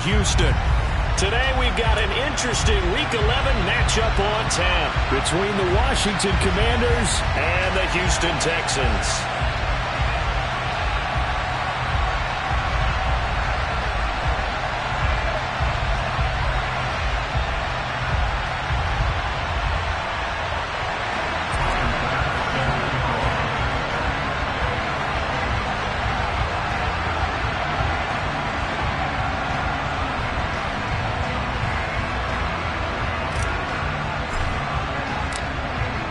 Houston. Today we've got an interesting Week 11 matchup on tap between the Washington Commanders and the Houston Texans.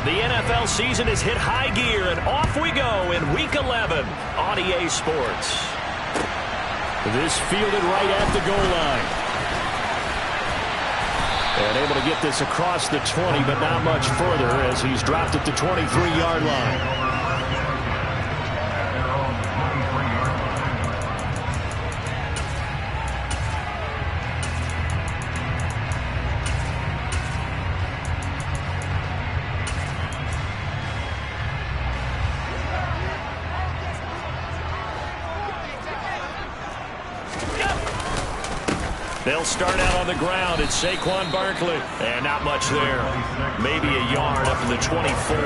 The NFL season has hit high gear, and off we go in Week 11 on EA Sports. This fielded right at the goal line. And able to get this across the 20, but not much further as he's dropped at the 23-yard line. They'll start out on the ground. It's Saquon Barkley. And not much there. Maybe a yard up in the 24.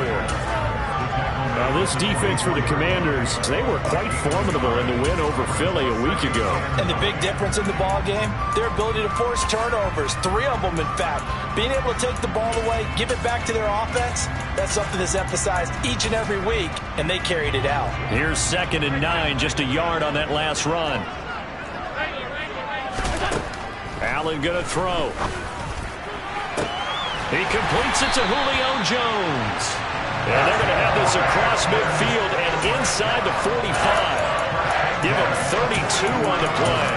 Now this defense for the Commanders, they were quite formidable in the win over Philly a week ago. And the big difference in the ball game, their ability to force turnovers. 3 of them, in fact. Being able to take the ball away, give it back to their offense, that's something that's emphasized each and every week, and they carried it out. Here's 2nd and 9, just a yard on that last run. Allen going to throw. He completes it to Julio Jones. And they're going to have this across midfield and inside the 45. Give him 32 on the play.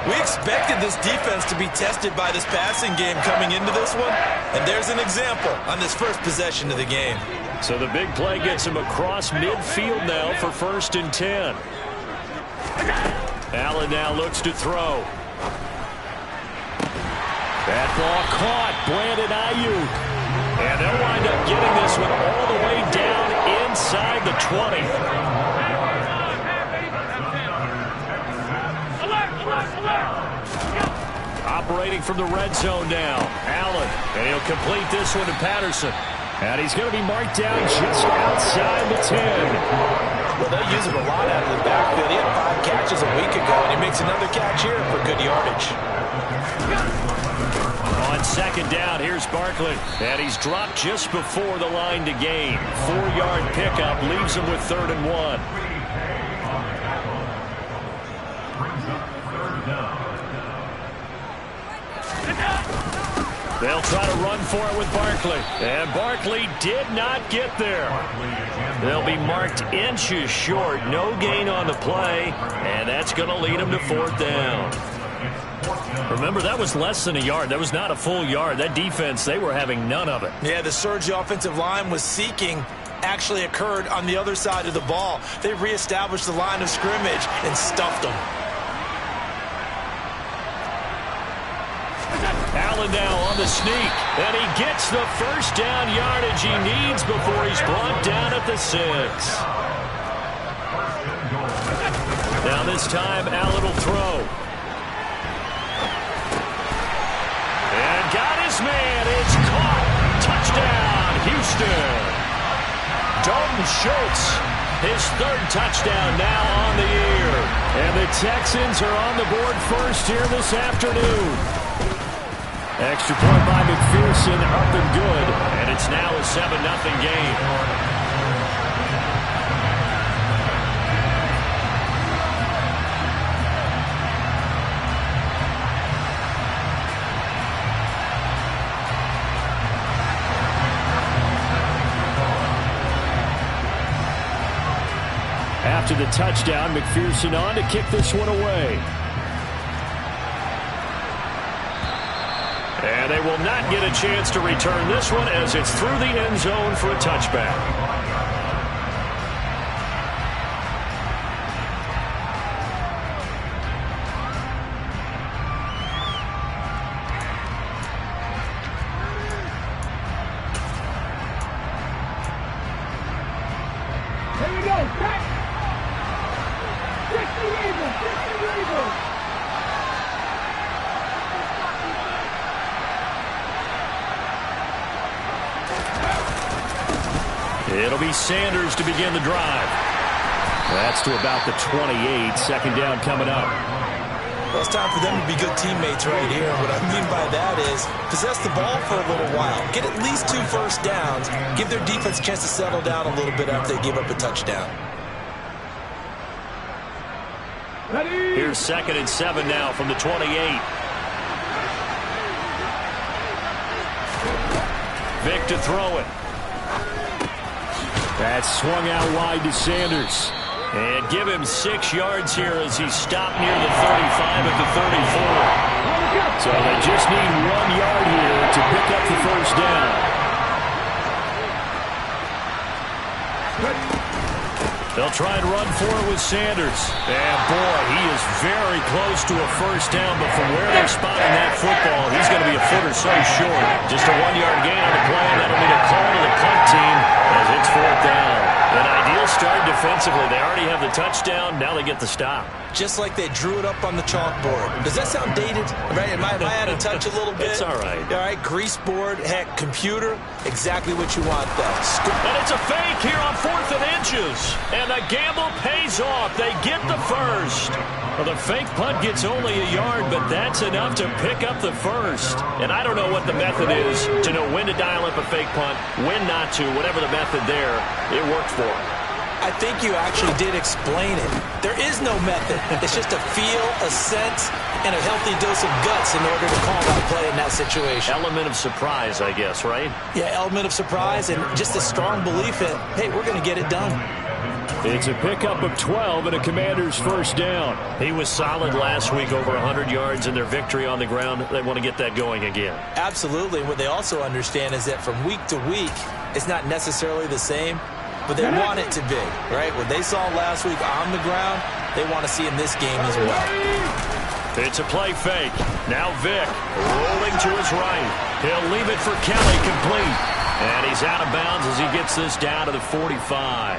We expected this defense to be tested by this passing game coming into this one. And there's an example on this first possession of the game. So the big play gets him across midfield now for 1st and 10. Allen now looks to throw. That ball caught. Brandon Ayuk. And they'll wind up getting this one all the way down inside the 20. Operating from the red zone now. Allen. And he'll complete this one to Patterson. And he's going to be marked down just outside the 10. Well, they use him a lot out of the backfield. He had 5 catches a week ago, and he makes another catch here for good yardage. On 2nd down, here's Barkley. And he's dropped just before the line to gain. 4-yard pickup leaves him with 3rd and 1. They'll try to run for it with Barkley. And Barkley did not get there. They'll be marked inches short. No gain on the play. And that's going to lead them to 4th down. Remember, that was less than a yard. That was not a full yard. That defense, they were having none of it. Yeah, the surge the offensive line was seeking actually occurred on the other side of the ball. They reestablished the line of scrimmage and stuffed them. Allen now on the sneak, and he gets the 1st down yardage he needs before he's brought down at the 6. Now this time, Allen will throw. And got his man. It's caught. Touchdown, Houston. Dalton Schultz, his 3rd touchdown now on the year. And the Texans are on the board first here this afternoon. Extra point by McPherson, up and good. And it's now a 7-0 game. After the touchdown, McPherson on to kick this one away. And they will not get a chance to return this one as it's through the end zone for a touchback. Here we go. Back. 60 Eagles. 60 Eagles. It'll be Sanders to begin the drive. That's to about the 28. Second down coming up. Well, it's time for them to be good teammates right here. What I mean by that is possess the ball for a little while. Get at least 2 first downs. Give their defense a chance to settle down a little bit after they give up a touchdown. Here's 2nd and 7 now from the 28. Vick to throw it. That's swung out wide to Sanders. And give him 6 yards here as he's stopped near the 35 at the 34. So they just need 1 yard here to pick up the first down. They'll try and run for it with Sanders. And, boy, he is very close to a first down, but from where they're spotting that football, he's going to be a foot or so short. Just a 1-yard gain on the play, and that'll be a call to the punt team as it's 4th down. An ideal start defensively. They already have the touchdown. Now they get the stop. Just like they drew it up on the chalkboard. Does that sound dated? Right? Am I out of touch a little bit? It's all right. All right, grease board, heck, computer, exactly what you want, though. And it's a fake here on 4th and inches. And the gamble pays off. They get the first. Well, the fake punt gets only a yard, but that's enough to pick up the first. And I don't know what the method is to know when to dial up a fake punt, when not to. Whatever the method there, it worked for him. I think you actually did explain it. There is no method. It's just a feel, a sense, and a healthy dose of guts in order to call that play in that situation. Element of surprise, I guess, right? Yeah, element of surprise and just a strong belief that, hey, we're going to get it done. It's a pickup of 12 and a Commander's first down. He was solid last week, over 100 yards in their victory on the ground. They want to get that going again. Absolutely. What they also understand is that from week to week, it's not necessarily the same, but they want it to be, right? What they saw last week on the ground, they want to see in this game as well. It's a play fake. Now Vick rolling to his right. He'll leave it for Kelly complete. And he's out of bounds as he gets this down to the 45.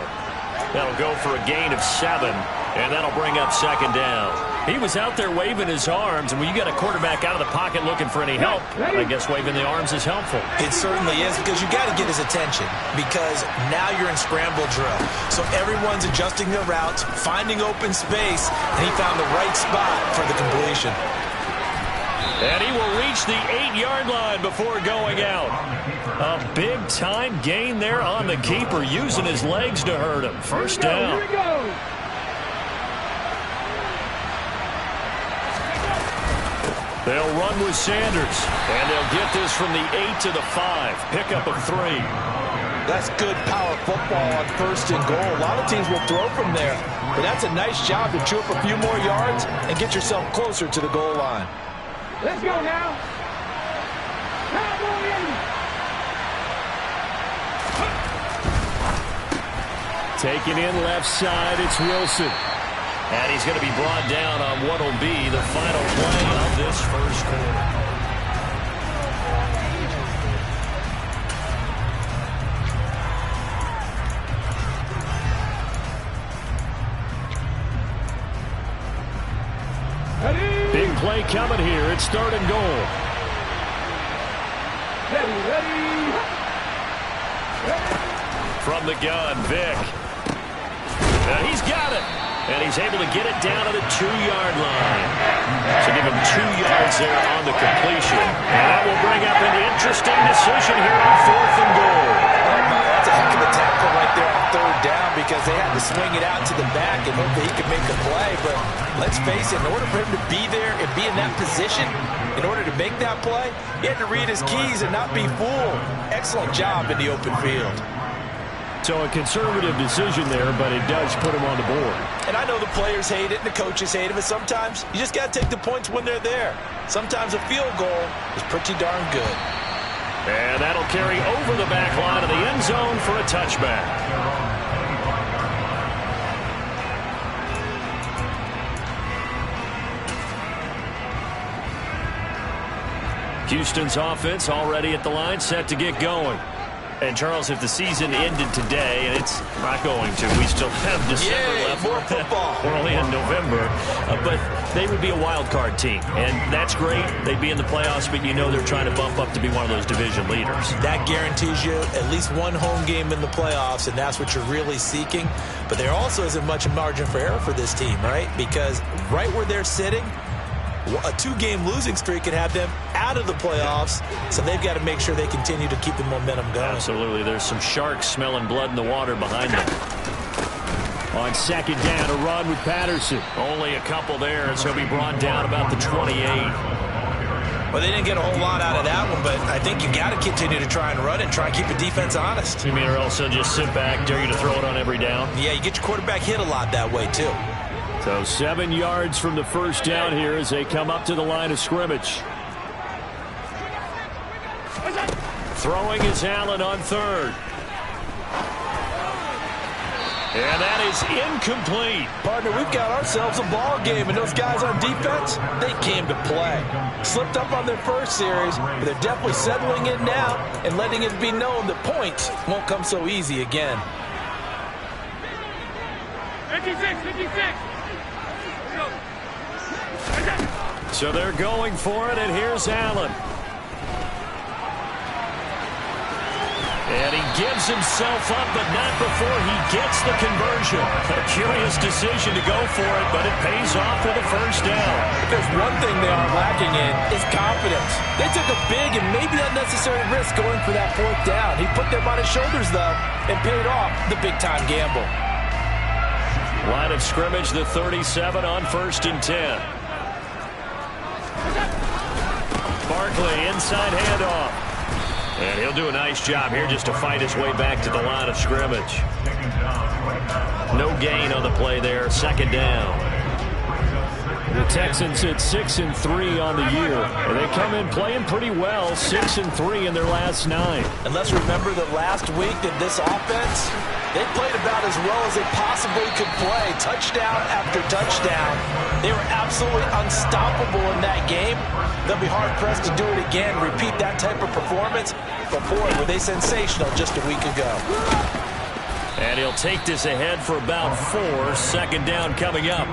That'll go for a gain of 7, and that'll bring up 2nd down. He was out there waving his arms, and when you got a quarterback out of the pocket looking for any help, I guess waving the arms is helpful. It certainly is, because you got to get his attention, because now you're in scramble drill. So everyone's adjusting their routes, finding open space, and he found the right spot for the completion. And he will reach the 8-yard line before going out. A big-time gain there on the keeper, using his legs to hurt him. First down. Here we go. They'll run with Sanders, and they'll get this from the 8 to the 5. Pickup of 3. That's good power football on 1st and goal. A lot of teams will throw from there, but that's a nice job to chew up a few more yards and get yourself closer to the goal line. Let's go now. Taking in left side, it's Wilson. And he's going to be brought down on what will be the final play of this first quarter. Big play coming here. It's 3rd and goal. Ready. From the gun, Vick. And he's got it. And he's able to get it down to the 2-yard line. So give him 2 yards there on the completion. And that will bring up an interesting decision here on 4th and goal. That's a heck of a tackle right there on 3rd down, because they had to swing it out to the back and hope that he could make a play. But let's face it, in order for him to be there and be in that position, in order to make that play, he had to read his keys and not be fooled. Excellent job in the open field. So a conservative decision there, but it does put him on the board. And I know the players hate it and the coaches hate it, but sometimes you just got to take the points when they're there. Sometimes a field goal is pretty darn good. And that'll carry over the back line of the end zone for a touchback. Houston's offense already at the line, set to get going. And, Charles, if the season ended today, and it's not going to, we still have December left. More football. We're only in November. But they would be a wild card team, and that's great. They'd be in the playoffs, but you know they're trying to bump up to be one of those division leaders. That guarantees you at least one home game in the playoffs, and that's what you're really seeking. But there also isn't much margin for error for this team, right? Because right where they're sitting, a two-game losing streak could have them out of the playoffs, so they've got to make sure they continue to keep the momentum going. Absolutely. There's some sharks smelling blood in the water behind them. On second down, a run with Patterson. Only a couple there as he'll be brought down about the 28. Well, they didn't get a whole lot out of that one, but I think you got to continue to try and run it and try and keep the defense honest. You mean or else they'll just sit back, dare you to throw it on every down? Yeah, you get your quarterback hit a lot that way, too. So 7 yards from the first down here as they come up to the line of scrimmage. Throwing is Allen on third. And that is incomplete. Partner, we've got ourselves a ball game, and those guys on defense, they came to play. Slipped up on their first series, but they're definitely settling in now and letting it be known that points won't come so easy again. 56. So they're going for it, and here's Allen. And he gives himself up, but not before he gets the conversion. A curious decision to go for it, but it pays off with a first down. If there's one thing they are lacking in, it's confidence. They took a big and maybe unnecessary risk going for that fourth down. He put them on his shoulders, though, and paid off the big-time gamble. Line of scrimmage, the 37 on 1st and 10. Barkley, inside handoff. And he'll do a nice job here just to fight his way back to the line of scrimmage. No gain on the play there, second down. The Texans at 6-3 on the year. And they come in playing pretty well, 6-3 in their last 9. And let's remember that last week that this offense, they played about as well as they possibly could play. Touchdown after touchdown. They were absolutely unstoppable in that game. They'll be hard-pressed to do it again, repeat that type of performance. But, boy, were they sensational just a week ago. And he'll take this ahead for about 4. Second down coming up.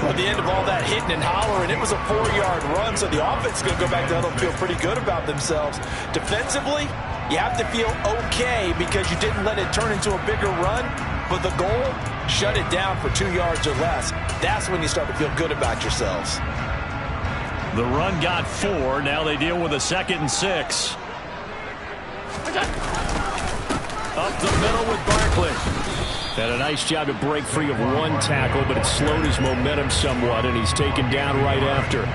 At the end of all that hitting and hollering, it was a 4-yard run, so the offense is going to go back to huddle and feel pretty good about themselves. Defensively, you have to feel okay because you didn't let it turn into a bigger run, but the goal, shut it down for 2 yards or less. That's when you start to feel good about yourselves. The run got 4. Now they deal with a 2nd and 6. Up the middle with Barkley. Had a nice job to break free of one tackle, but it slowed his momentum somewhat, and he's taken down right after.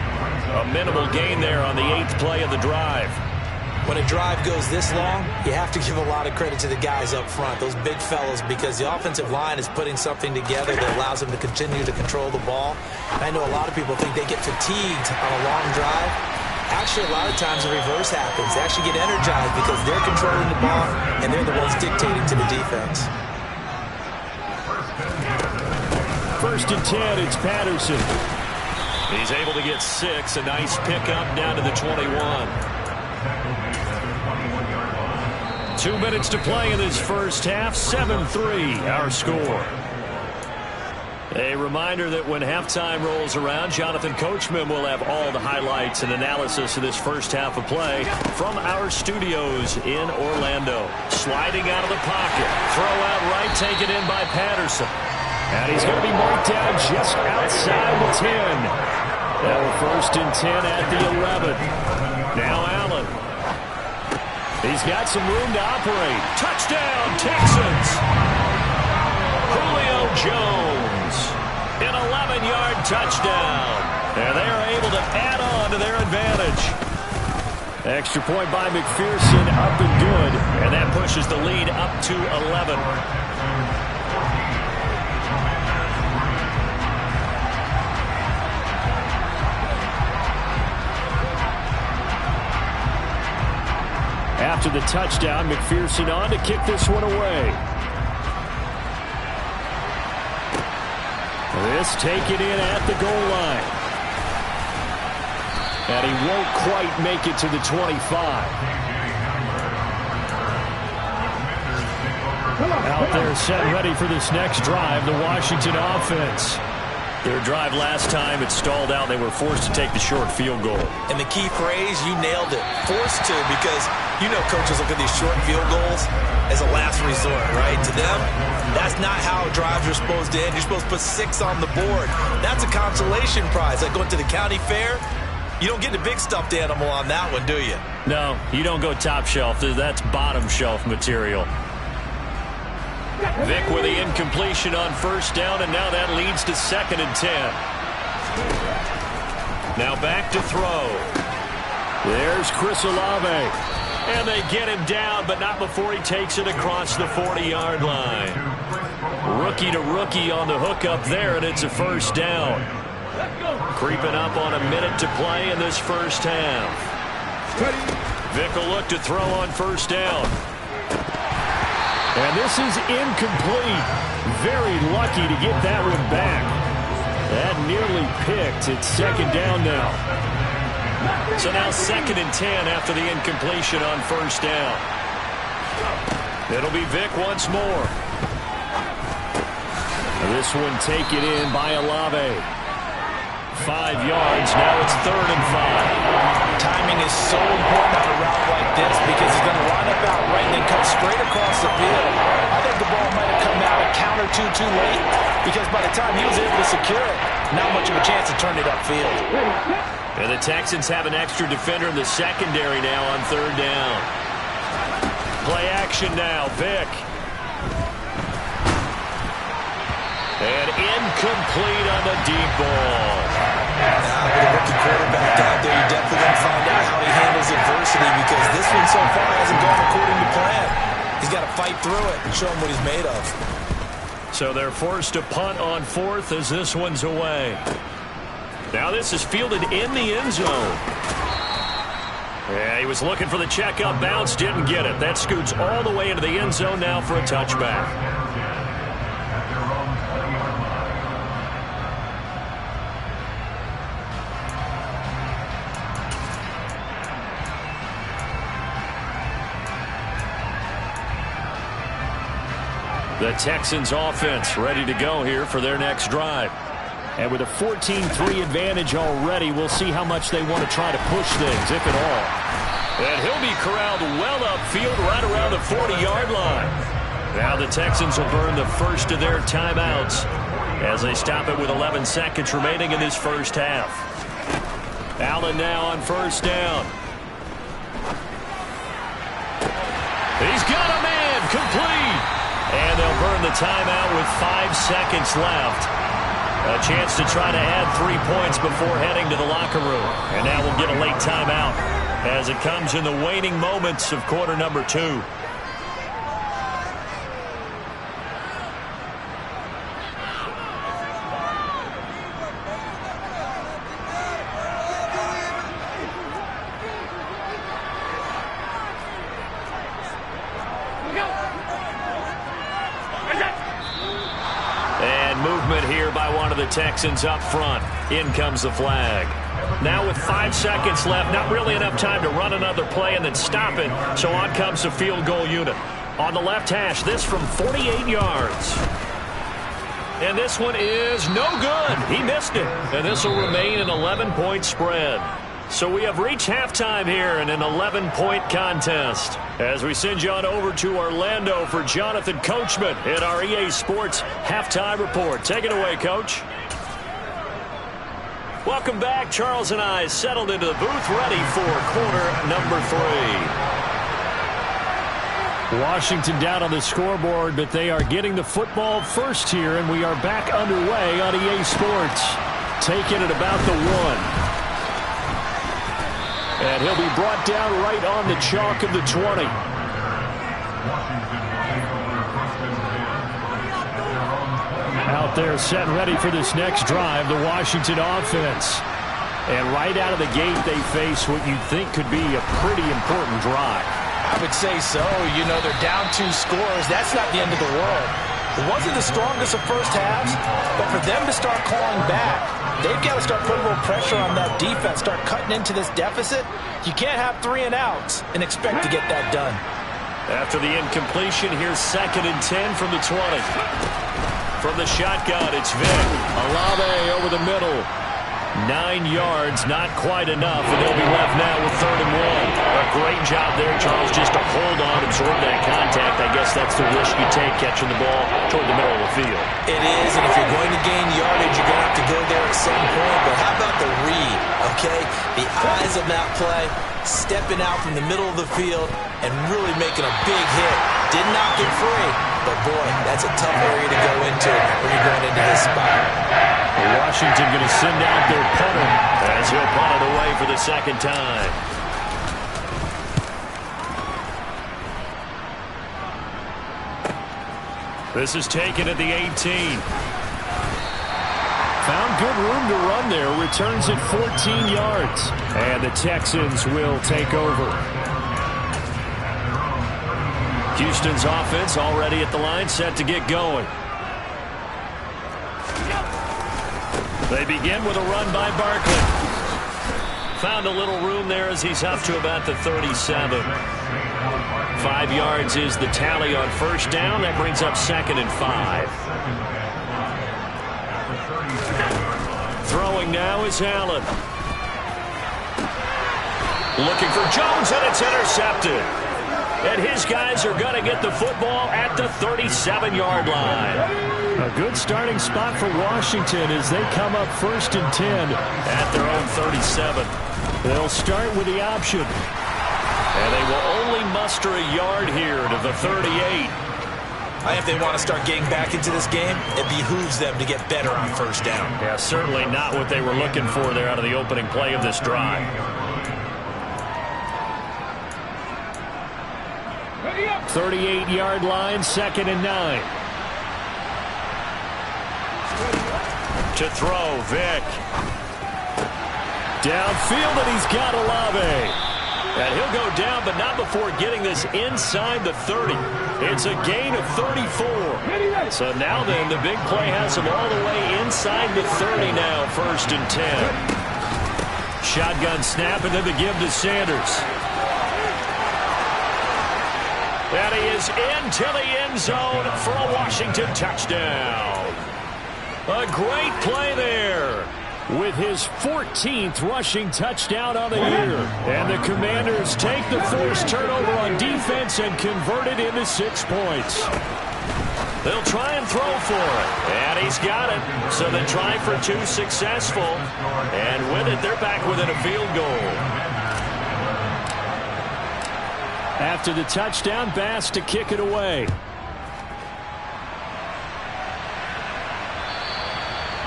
A minimal gain there on the 8th play of the drive. When a drive goes this long, you have to give a lot of credit to the guys up front, those big fellas, because the offensive line is putting something together that allows them to continue to control the ball. I know a lot of people think they get fatigued on a long drive. Actually, a lot of times the reverse happens. They actually get energized because they're controlling the ball, and they're the ones dictating to the defense. 1st and 10, it's Patterson. He's able to get 6. A nice pickup down to the 21. 2 minutes to play in this first half. 7-3, our score. A reminder that when halftime rolls around, Jonathan Coachman will have all the highlights and analysis of this first half of play from our studios in Orlando. Sliding out of the pocket. Throw out right, taken in by Patterson. And he's going to be marked down just outside the 10. Now 1st and 10 at the 11. Now Allen. He's got some room to operate. Touchdown, Texans! Julio Jones. An 11-yard touchdown. And they are able to add on to their advantage. Extra point by McPherson, up and good. And that pushes the lead up to 11. After the touchdown, McPherson on to kick this one away. This taken in at the goal line. And he won't quite make it to the 25. Out there set ready for this next drive, the Washington offense. Their drive last time, it stalled out. They were forced to take the short field goal. And the key phrase, you nailed it. Forced to, because you know coaches look at these short field goals as a last resort, right? To them, that's not how drives are supposed to end. You're supposed to put 6 on the board. That's a consolation prize. Like going to the county fair, you don't get the big stuffed animal on that one, do you? No, you don't go top shelf. That's bottom shelf material. Vic with the incompletion on first down, and now that leads to 2nd and 10. Now back to throw. There's Chris Olave. And they get him down, but not before he takes it across the 40-yard line. Rookie to rookie on the hook up there, and it's a first down. Creeping up on a minute to play in this first half. Vic will look to throw on first down. And this is incomplete. Very lucky to get that one back. That nearly picked. It's 2nd down now. So now 2nd and 10 after the incompletion on first down. It'll be Vic once more. This one taken in by Olave. 5 yards. Now it's 3rd and 5. Timing is so important on a route like this because he's going to line up out right and then cut straight across the field. I think the ball might have come out a count or two too late because by the time he was able to secure it, not much of a chance to turn it upfield. And the Texans have an extra defender in the secondary now on 3rd down. Play action now, Vic. And incomplete on the deep ball. Now, with a rookie quarterback out there, you're definitely going to find out how he handles adversity because this one so far hasn't gone according to plan. He's got to fight through it and show him what he's made of. So they're forced to punt on 4th as this one's away. Now this is fielded in the end zone. Yeah, he was looking for the checkup bounce, didn't get it. That scoots all the way into the end zone now for a touchback. The Texans offense ready to go here for their next drive. And with a 14-3 advantage already, we'll see how much they want to try to push things, if at all. And he'll be corralled well upfield right around the 40-yard line. Now the Texans will burn the first of their timeouts as they stop it with 11 seconds remaining in this first half. Allen now on first down. He's got a man complete. And they'll burn the timeout with 5 seconds left. A chance to try to add 3 points before heading to the locker room. And now we'll get a late timeout as it comes in the waning moments of quarter number 2. The Texans up front. In comes the flag. Now with 5 seconds left, not really enough time to run another play and then stop it. So on comes the field goal unit. On the left hash, this from 48 yards. And this one is no good. He missed it. And this will remain an 11-point spread. So we have reached halftime here in an 11-point contest. As we send you on over to Orlando for Jonathan Coachman in our EA Sports Halftime Report. Take it away, Coach. Welcome back. Charles and I settled into the booth ready for quarter number 3. Washington down on the scoreboard, but they are getting the football first here, and we are back underway on EA Sports. Taking it about the 1. And he'll be brought down right on the chalk of the 20. Out there set ready for this next drive, the Washington offense. And right out of the gate, they face what you'd think could be a pretty important drive. I would say so. You know, they're down 2 scores. That's not the end of the world. It wasn't the strongest of first halves, but for them to start clawing back, they've got to start putting a little pressure on that defense, start cutting into this deficit. You can't have 3 and outs and expect to get that done. After the incompletion, here's 2nd and 10 from the 20. From the shotgun, it's Vick. Olave over the middle. 9 yards, not quite enough, and they'll be left now with 3rd and 1. A great job there, Charles, just to hold on, absorb that contact. I guess that's the risk you take, catching the ball toward the middle of the field. It is, and if you're going to gain yardage, you're going to have to go there at some point. But how about the read, okay? The eyes of that play, stepping out from the middle of the field and really making a big hit. Did not get free, but boy, that's a tough area to go into when you're going into his spot. Washington going to send out their punter as he'll punt it away for the 2nd time. This is taken at the 18. Found good room to run there. Returns it 14 yards. And the Texans will take over. Houston's offense already at the line, set to get going. They begin with a run by Barkley. Found a little room there as he's up to about the 37. 5 yards is the tally on 1st down. That brings up 2nd and 5. Throwing now is Allen. Looking for Jones, and it's intercepted. And his guys are going to get the football at the 37-yard line. A good starting spot for Washington as they come up 1st and 10 at their own 37. They'll start with the option. And they will only muster a yard here to the 38. If they want to start getting back into this game, it behooves them to get better on 1st down. Yeah, certainly not what they were looking for there out of the opening play of this drive. 38-yard line, 2nd and 9. To throw, Vick. Downfield, and he's got Olave. And he'll go down, but not before getting this inside the 30. It's a gain of 34. So now then, the big play has him all the way inside the 30 now, 1st and 10. Shotgun snap, and then the give to Sanders. And he is into the end zone for a Washington touchdown. A great play there with his 14th rushing touchdown on the year. And the Commanders take the forced turnover on defense and convert it into 6 points. They'll try and throw for it. And he's got it. So they try for 2, successful. And with it, they're back within a field goal. After the touchdown, Bass to kick it away.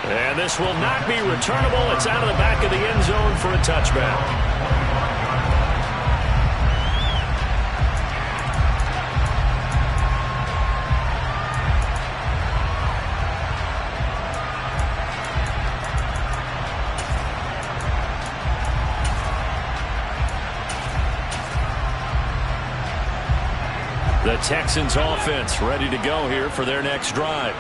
And this will not be returnable. It's out of the back of the end zone for a touchback. The Texans offense ready to go here for their next drive.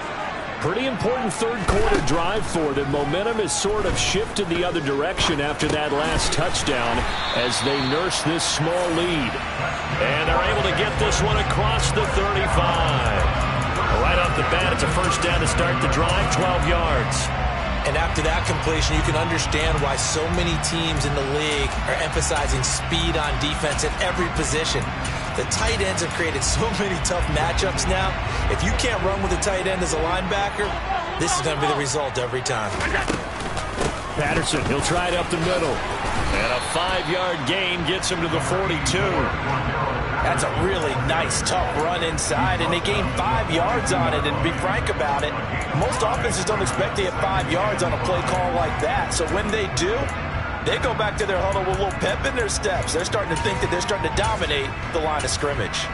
Pretty important 3rd quarter drive for them. Momentum has sort of shifted the other direction after that last touchdown as they nurse this small lead. And they're able to get this one across the 35. Right off the bat, it's a 1st down to start the drive, 12 yards. And after that completion, you can understand why so many teams in the league are emphasizing speed on defense at every position. The tight ends have created so many tough matchups now. If you can't run with a tight end as a linebacker, this is going to be the result every time. Patterson, he'll try it up the middle. And a 5-yard gain gets him to the 42. That's a really nice, tough run inside, and they gained 5 yards on it. And to be frank about it, most offenses don't expect to get 5 yards on a play call like that. So when they do, they go back to their huddle with a little pep in their steps. They're starting to think that they're starting to dominate the line of scrimmage.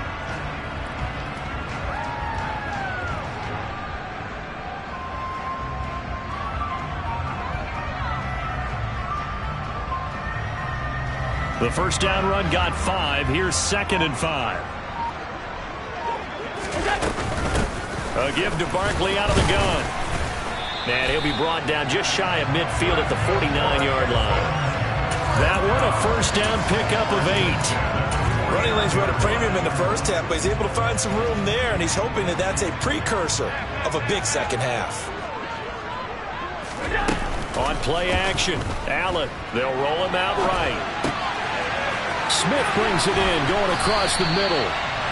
The 1st down run got 5. Here's 2nd and 5. A give to Barkley out of the gun. And he'll be brought down just shy of midfield at the 49-yard line. That one a 1st down pickup of 8. Running lanes were at a premium in the first half, but he's able to find some room there, and he's hoping that that's a precursor of a big second half. On play action, Allen. They'll roll him out right. Smith brings it in, going across the middle.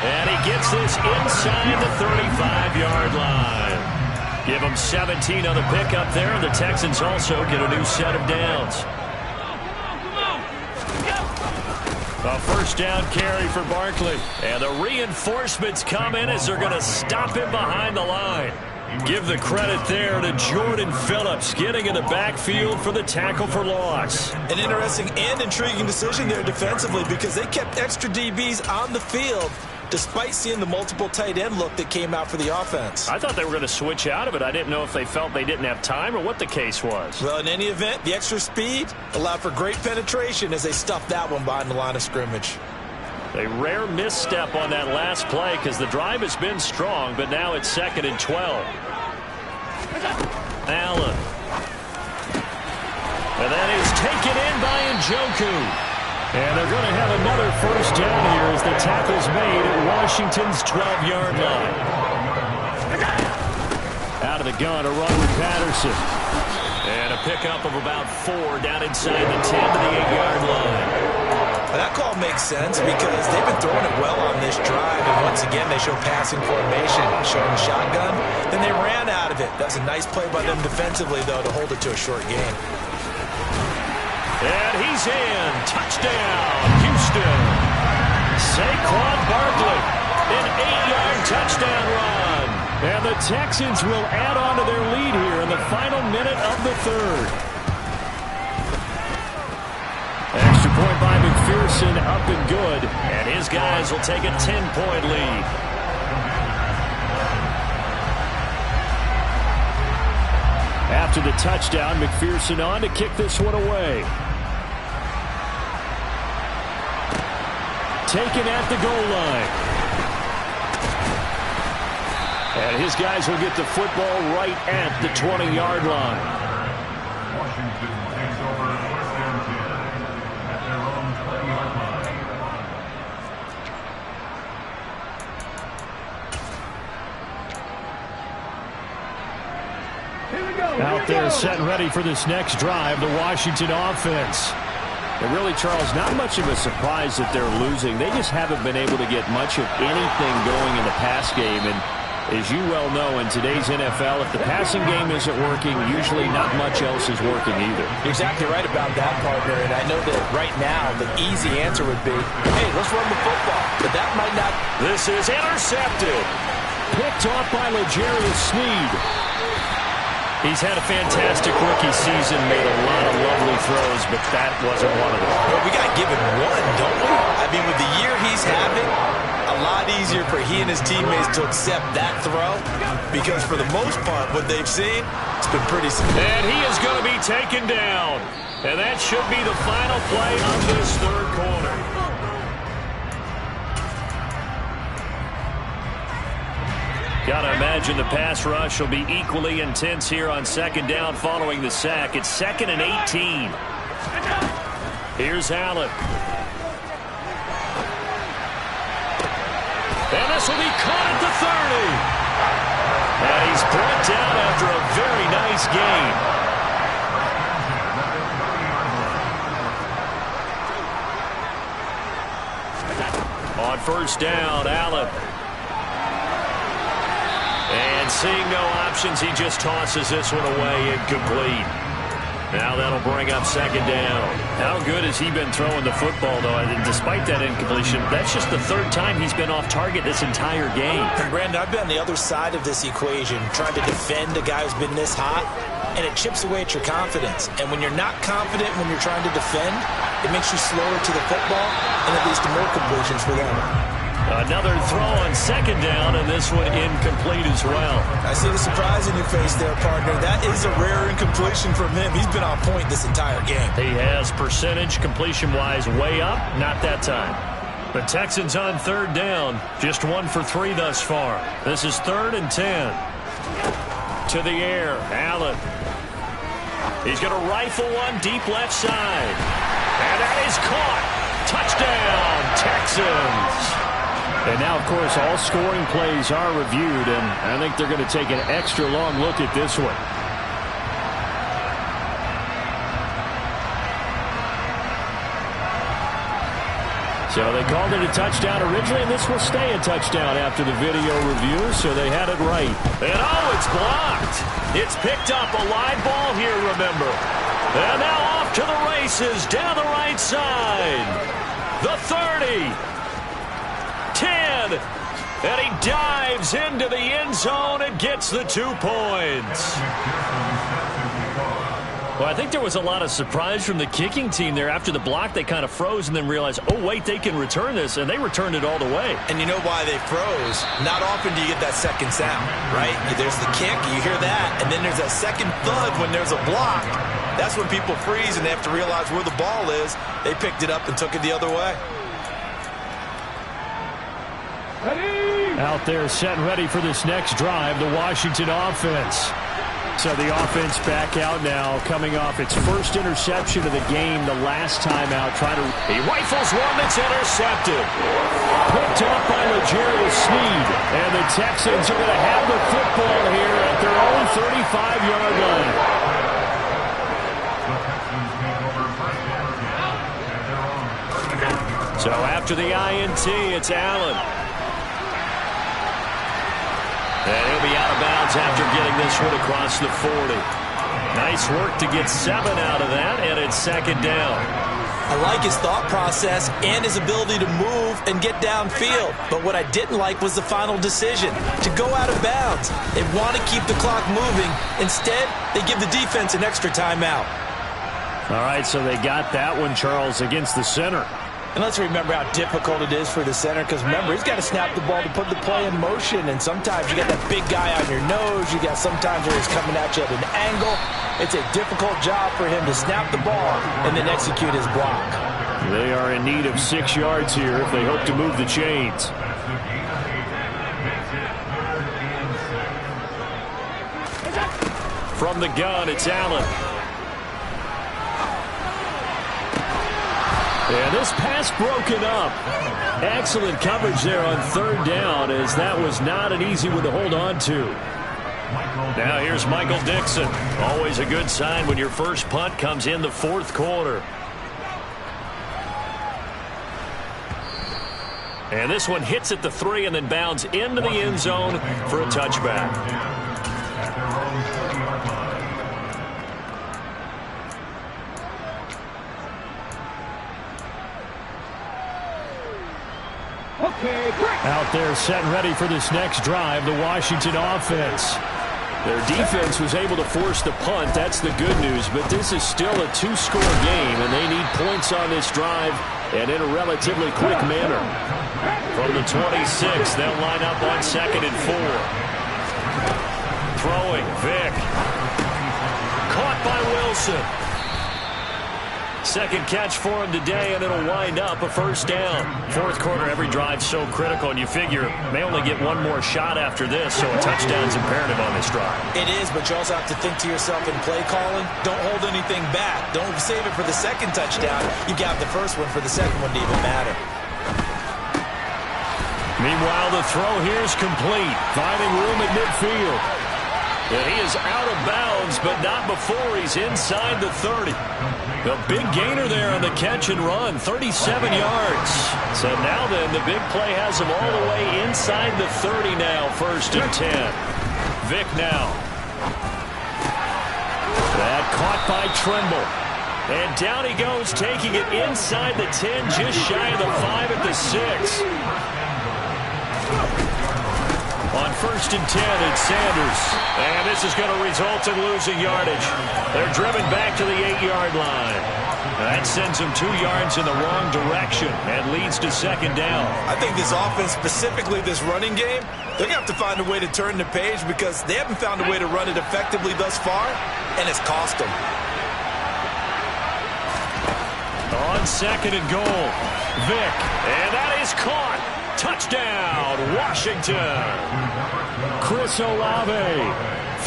And he gets this inside the 35-yard line. Give him 17 on the pickup there, and the Texans also get a new set of downs. A first down carry for Barkley. And the reinforcements come in as they're going to stop him behind the line. Give the credit there to Jordan Phillips, getting in the backfield for the tackle for loss. An interesting and intriguing decision there defensively because they kept extra DBs on the field despite seeing the multiple tight end look that came out for the offense. I thought they were going to switch out of it. I didn't know if they felt they didn't have time or what the case was. Well, in any event, the extra speed allowed for great penetration as they stuffed that one behind the line of scrimmage. A rare misstep on that last play because the drive has been strong, but now it's 2nd and 12. Allen. And that is taken in by Njoku. And they're going to have another first down here as the tackle's made at Washington's 12-yard line. Out of the gun, a run with Patterson. And a pickup of about 4 down inside the 10 to the 8-yard line. That call makes sense because they've been throwing it well on this drive, and once again they show passing formation, showing shotgun. Then they ran out of it. That's a nice play by them defensively, though, to hold it to a short game. And he's in. Touchdown, Houston. Saquon Barkley, an 8-yard touchdown run. And the Texans will add on to their lead here in the final minute of the third. Extra point by McPherson, up and good. And his guys will take a 10-point lead. After the touchdown, McPherson on to kick this one away. Taken at the goal line. And his guys will get the football right at the 20-yard line. Washington takes over first and 10 at their own 20-yard line. Out there set and ready for this next drive, the Washington offense. And really, Charles, not much of a surprise that they're losing. They just haven't been able to get much of anything going in the pass game. And as you well know, in today's NFL, if the passing game isn't working, usually not much else is working either. You're exactly right about that, partner. And I know that right now the easy answer would be, hey, let's run the football. But that might not. This is intercepted. Picked off by L'Jarius Sneed. He's had a fantastic rookie season, made a lot of lovely throws, but that wasn't one of them. Well, we got to give him one, don't we? I mean, with the year he's having, a lot easier for he and his teammates to accept that throw because for the most part, what they've seen, it's been pretty simple. And he is going to be taken down. And that should be the final play of this third quarter. Gotta imagine the pass rush will be equally intense here on second down following the sack. It's 2nd and 18. Here's Allen. And this will be caught at the 30. And he's brought down after a very nice gain. On first down, Allen. And seeing no options, he just tosses this one away, incomplete. Now that'll bring up second down. How good has he been throwing the football, though? And despite that incompletion, that's just the third time he's been off target this entire game. And Brandon, I've been on the other side of this equation, trying to defend a guy who's been this hot, and it chips away at your confidence. And when you're not confident when you're trying to defend, it makes you slower to the football, and it leads to more completions for them. Another throw on second down, and this one incomplete as well. I see the surprise in your face there, partner. That is a rare incompletion from him. He's been on point this entire game. He has percentage completion-wise way up, not that time. The Texans on third down, just 1 for 3 thus far. This is 3rd and 10. To the air, Allen. He's going to rifle one deep left side. And that is caught. Touchdown, Texans. Texans. And now, of course, all scoring plays are reviewed, and I think they're going to take an extra long look at this one. So they called it a touchdown originally, and this will stay a touchdown after the video review, so they had it right. And oh, it's blocked. It's picked up, a live ball here, remember. And now off to the races, down the right side. The 30. 10. And he dives into the end zone and gets the 2 points. Well, I think there was a lot of surprise from the kicking team there. After the block, they kind of froze and then realized, oh, wait, they can return this, and they returned it all the way. And you know why they froze? Not often do you get that second sound, right? There's the kick, you hear that, and then there's that second thud when there's a block. That's when people freeze and they have to realize where the ball is. They picked it up and took it the other way. Out there set and ready for this next drive, the Washington offense. So the offense back out now, coming off its first interception of the game the last time out. He rifles one that's intercepted. Picked up by L'Jarius Sneed. And the Texans are going to have the football here at their own 35-yard line. So after the INT, it's Allen. And he'll be out of bounds after getting this one across the 40. Nice work to get 7 out of that, and it's second down. I like his thought process and his ability to move and get downfield. But what I didn't like was the final decision, to go out of bounds. They want to keep the clock moving. Instead, they give the defense an extra timeout. All right, so they got that one, Charles, against the center. And let's remember how difficult it is for the center, because remember, he's got to snap the ball to put the play in motion, and sometimes you got that big guy on your nose. You got sometimes where he's coming at you at an angle. It's a difficult job for him to snap the ball and then execute his block. They are in need of 6 yards here if they hope to move the chains. From the gun, it's Allen. And this pass broken up. Excellent coverage there on third down, as that was not an easy one to hold on to. Now here's Michael Dixon. Always a good sign when your first punt comes in the fourth quarter. And this one hits at the 3 and then bounds into the end zone for a touchback. Out there set and ready for this next drive, the Washington offense. Their defense was able to force the punt. That's the good news, but this is still a 2-score game, and they need points on this drive and in a relatively quick manner. From the 26, they'll line up on 2nd and 4. Throwing, Vick. Caught by Wilson. Second catch for him today, and it'll wind up a first down. Fourth quarter, every drive's so critical, and you figure may only get one more shot after this, so a touchdown's imperative on this drive. It is, but you also have to think to yourself in play calling, don't hold anything back. Don't save it for the second touchdown. You got the first one for the second one to even matter. Meanwhile, the throw here's complete, finding room at midfield. And he is out of bounds, but not before he's inside the 30. A big gainer there on the catch and run, 37 yards. So now then, the big play has him all the way inside the 30 now, 1st and 10. Vick now. That caught by Trimble. And down he goes, taking it inside the 10, just shy of the 5 at the 6. On 1st and 10, it's Sanders. And this is going to result in losing yardage. They're driven back to the 8-yard line. That sends them 2 yards in the wrong direction and leads to second down. I think this offense, specifically this running game, they're going to have to find a way to turn the page because they haven't found a way to run it effectively thus far, and it's cost them. On 2nd and goal, Vick. And that is caught. Touchdown, Washington. Chris Olave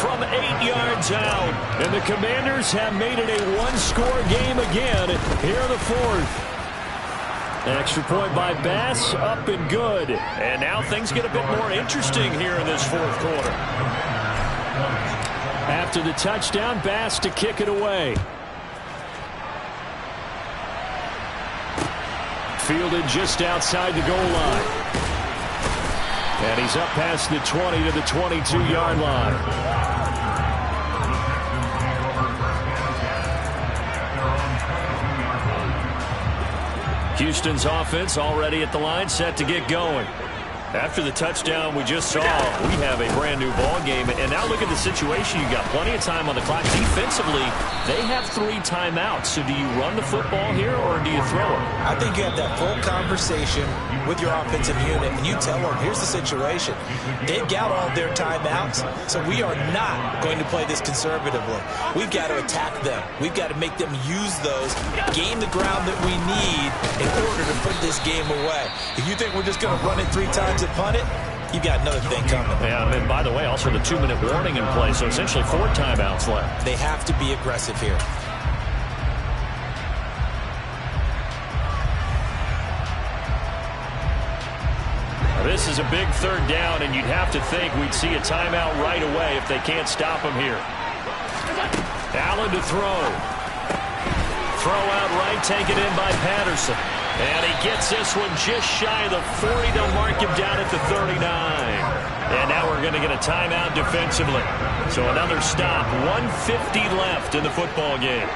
from 8 yards out. And the Commanders have made it a 1-score game again here in the 4th. Extra point by Bass, up and good. And now things get a bit more interesting here in this fourth quarter. After the touchdown, Bass to kick it away. Fielded just outside the goal line. And he's up past the 20 to the 22-yard line. Houston's offense already at the line, set to get going. After the touchdown we just saw, we have a brand new ball game. And now look at the situation. You got plenty of time on the clock. Defensively, they have 3 timeouts. So do you run the football here or do you throw it? I think you have that full conversation with your offensive unit, and you tell them, here's the situation. They've got all their timeouts, so we are not going to play this conservatively. We've got to attack them. We've got to make them use those, gain the ground that we need in order to put this game away. If you think we're just going to run it 3 times and punt it, you got another thing coming. Yeah, and by the way, also the 2-minute warning in play, so essentially 4 timeouts left. They have to be aggressive here. This is a big 3rd down, and you'd have to think we'd see a timeout right away if they can't stop him here. Allen to throw. Throw out right, taken in by Patterson. And he gets this one just shy of the 40. They'll mark him down at the 39. And now we're going to get a timeout defensively. So another stop. 1:50 left in the football game.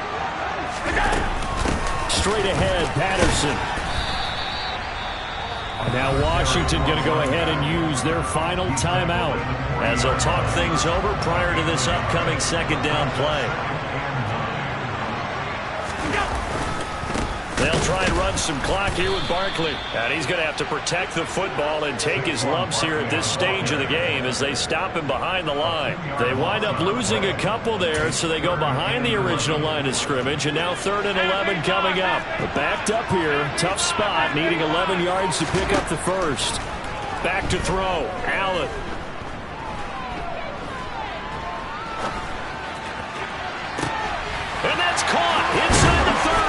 Straight ahead, Patterson. Now Washington going to go ahead and use their final timeout as they'll talk things over prior to this upcoming 2nd down play. They'll try and run some clock here with Barkley. And he's going to have to protect the football and take his lumps here at this stage of the game as they stop him behind the line. They wind up losing a couple there, so they go behind the original line of scrimmage. And now 3rd and 11 coming up. But backed up here, tough spot, needing 11 yards to pick up the first. Back to throw, Allen. And that's caught inside the 30.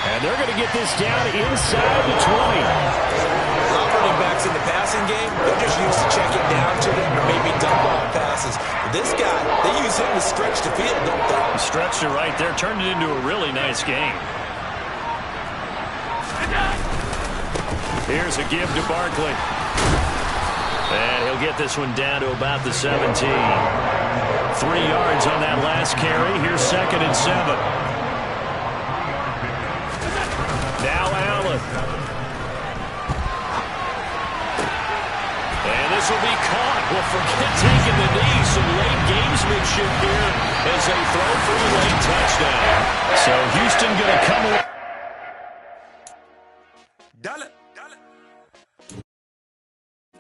And they're going to get this down inside the 20. Running backs in the passing game, they're just used to checking down to them or maybe dump off passes. But this guy, they use him to stretch the field, don't they? He stretched it right there, turned it into a really nice game. Here's a give to Barkley. And he'll get this one down to about the 17. 3 yards on that last carry. Here's 2nd and 7. Now Allen. And this will be caught. Well, forget taking the knee. Some late gamesmanship here as they throw for a late touchdown. So Houston going to come away. Dale.